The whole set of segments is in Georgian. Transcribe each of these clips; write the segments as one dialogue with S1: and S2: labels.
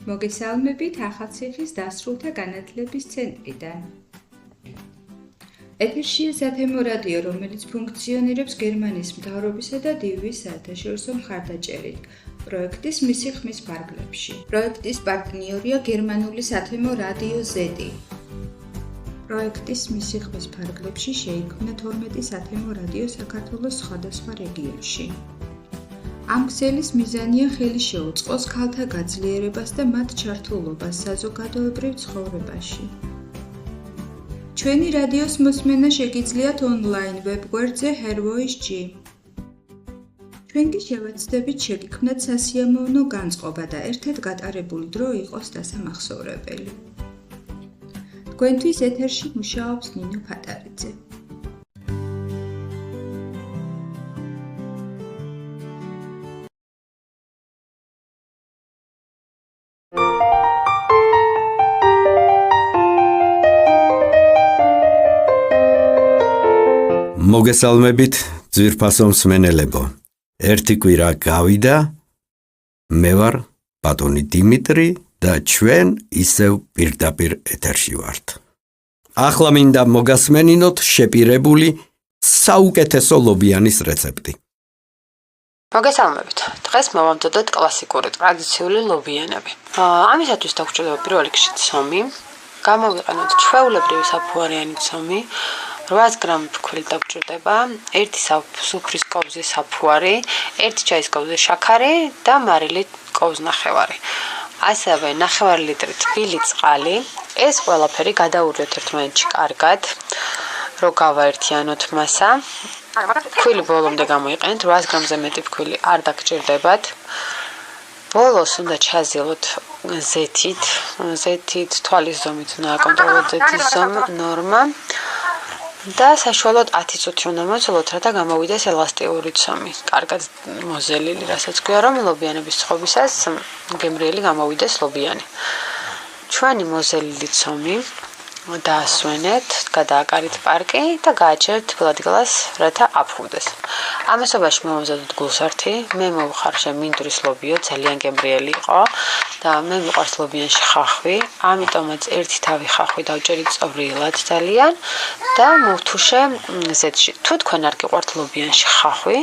S1: მოგესალმებით ახალციხის დასრულთა განათლების ცენტრიდან. ეთერშია სათემო რადიო, რომელიც ფუნქციონირებს გერმანიის მთავრობისა და დივიის საერთაშორისო მხარდაჭერით, პროექტის მისი ხმის ფარგლებში. პროექტის პარტნიორია გერმანული სათემო რადიო Z. პროექტის მისი ხმის ფარგლებში შეიქმნა 12 სათემო რადიო საქართველოს სხვადასხვა რეგიონში. ამ ქსელის მიზანია ხელი შეუწყოს ქალთა გაძლიერებას და მათ ჩართულობას საზოგადოებრივ ცხოვრებაში. ჩვენი რადიოს მოსმენა შეგიძლიათ ონლაინ ვებგვერდზე HerVoice-G. ჩვენ კი შევეცდებით შეგიქმნათ სასიამოვნო განწყობა და ერთად გატარებული დრო იყოს დასამახსოვრებელი. თქვენთვის ეთერში მუშაობს ნინო ფატარიძე.
S2: მოგესალმებით ძვირფასო მსმენელებო. ერთი კვირა გავიდა, მე ვარ ბატონი დიმიტრი და ჩვენ ისევ პირდაპირ ეთერში ვართ. ახლა მინდა მოგასმენინოთ შეპირებული საუკეთესო ლობიანის რეცეპტი.
S3: მოგესალმებით. დღეს მოვამზადოთ კლასიკური ტრადიციული ლობიანები. ამისათვის დაგვრჩება პირველ რიგში ცომი, გამოვიყენოთ ჩვეულებრივი საფუარიანი ცომი, 800 გრამი ფქვილი დაგვრჩება, 1 სუფრის კოვზი საფუარი, 1 ჩაის კოვზი შაქარი და მარილი კოვზნახევარი. ასევე 9 ლიტრი თბილი წყალი. ეს ყველაფერი გადაურიოთ ერთმანეთში კარგად, რომ გავაერთიანოთ მასა. ფქვილი ბოლომდე გამოიყენეთ, 800 გრამზე მეტი ფქვილი არ დაგჭირდებათ. ბოლოს უნდა ჩაზილოთ ზეთით, თვალის ზომით უნდა აკონტროლოთ ზეთის ნორმა. და საშუალოდ 10 წუთი უნდა მოძველოთ, რათა გამოვიდეს ელასტიური ცომი. კარგად მოზელილი, რასაც ქვია, რომ ლობიანების წყობისას გემრიელი გამოვიდეს ლობიანი. ჩვენი მოზელილი ცომი დაასვენეთ, გადააკარით პარკი და გააჩერეთ ბლადგლას, რათა აფხუდეს. ამასობაში მოვამზადოთ გულსართი, მე მოვხარშე მინდვრის ლობიო, ძალიან გემრიელი იყო და მე მიყვარს ლობიანში ხახვი, ამიტომაც ერთი თავი ხახვი დავჭერით წვრილად ძალიან და მოვთუშე ზეთში. თუ თქვენ არ გიყვართ ლობიანში ხახვი,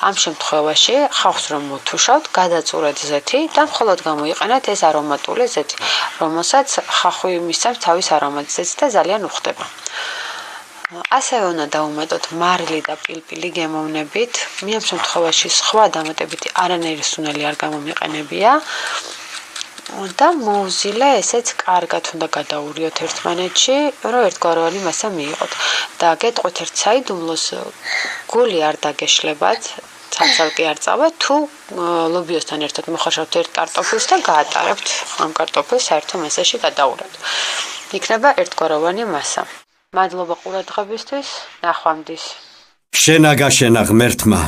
S3: ამ შემთხვევაში ხახვს რომ მოვთუშავთ, გადაწურეთ ზეთი და მხოლოდ გამოიყენეთ ეს არომატული ზეთი, რომელსაც ხახვი მისცემს თავის არომატს და ძალიან უხდება. ასევე უნდა დავუმატოთ მარილი და პილპილი გემოვნებით. მე ამ შემთხვევაში სხვა დამატებითი არანაირი სუნელი არ გამომიყენებია. და მოუზილე ესეც კარგად უნდა გადაურიოთ ერთმანეთში, რომ ერთგვაროვანი მასა მიიღოთ. და გეტყვით ერთ საიდუმლოს, გული არ დაგეშლებათ, ცალ-ცალკე არ წავით, თუ ლობიოსთან ერთად მოხარშავთ ერთ კარტოფილს და გაატარებთ ამ კარტოფილს საერთო მასაში გადაურეთ. იქნება ერთგვაროვანი მასა. მადლობა ყურადღებისთვის, ნახვამდის.
S2: შენაგაშენა ღმერთმა.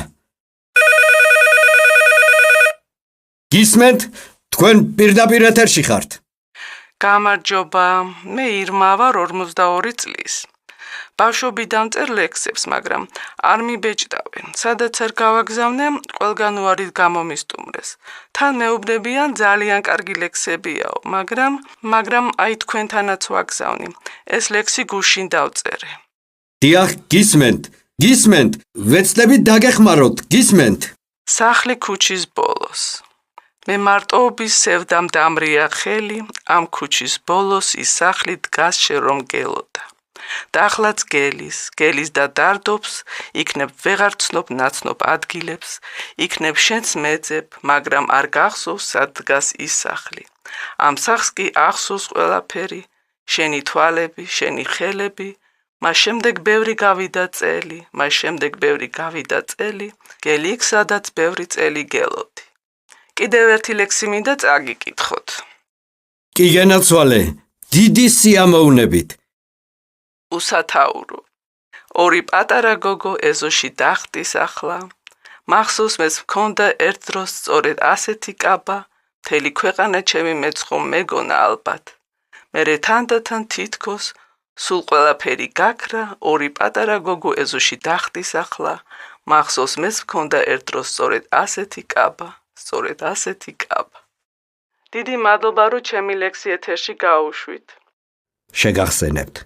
S2: გისმენთ, თქვენ პირდაპირ ეთერში ხართ.
S4: გამარჯობა, მე ირმა ვარ 42 წლის. ბავშვობიდან წერ ლექსებს, მაგრამ არ მიბეჭდავენ. სადაც არ გავაგზავნე, ყველგან უარით გამომისტუმრეს. თან მეუბნებიან ძალიან კარგი ლექსებიაო, მაგრამ აი თქვენთანაც ვაგზავნი. ეს ლექსი გუშინ დავწერე.
S2: დიახ, გისმენთ, ვეცდებით დაგეხმაროთ, გისმენთ.
S4: სახლი ქუჩის ბოლოს. მე მარტოობის სევდამ დამრია ხელი, ამ ქუჩის ბოლოს ის სახლი დგას რომ გელოდა. და ახლაც გელის და დარდობს, იქნებ ვეღარ ცნობ ნაცნობ ადგილებს, იქნებ შენც მეძებ, მაგრამ არ გახსოვს სად დგას ის სახლი. ამ სახლს კი ახსოვს ყველაფერი, შენი თვალები, შენი ხელები, მას შემდეგ ბევრი გავიდა წელი, გელი იქ სადაც ბევრი წელი გელოდი. კიდევ ერთი ლექსი მინდა წაგიკითხოთ.
S2: კი გენაცვალე, დიდი სიამოვნებით.
S4: უსათაურო. 2 პატარა გოგო ეზოში დახტის ახლა. მახსოვს მეც მქონდა ერთ დროს სწორედ ასეთი კაბა, მთელი ქვეყანა ჩემი მეწყო მეგონა ალბათ. მერე თანდათან თითქოს სულ ყველაფერი გაქრა, 2 პატარა გოგო ეზოში დახტის ახლა. მახსოვს მეც მქონდა ერთ დროს სწორედ ასეთი კაბა. დიდი მადლობა, რომ ჩემი ლექსი ეთერში გაუშვით.
S2: შეგახსენებთ,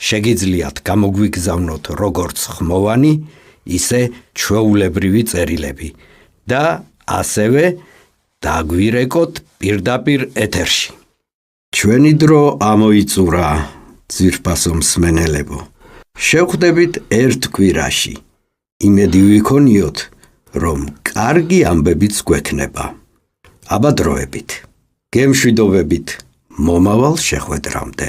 S2: შეგიძლიათ გამოგვიგზავნოთ როგორც ხმოვანი, ისე ჩვეულებრივი წერილები და ასევე დაგვირეკოთ პირდაპირ ეთერში. ჩვენი დრო ამოიწურა, ძვირფასო მსმენელებო. შევხვდებით ერთ კვირაში. იმედი ვიქონიოთ, რომ კარგი ამბებიც გვექნება. აბა დროებით. გემშვიდობებით მომავალ შეხვედრამდე.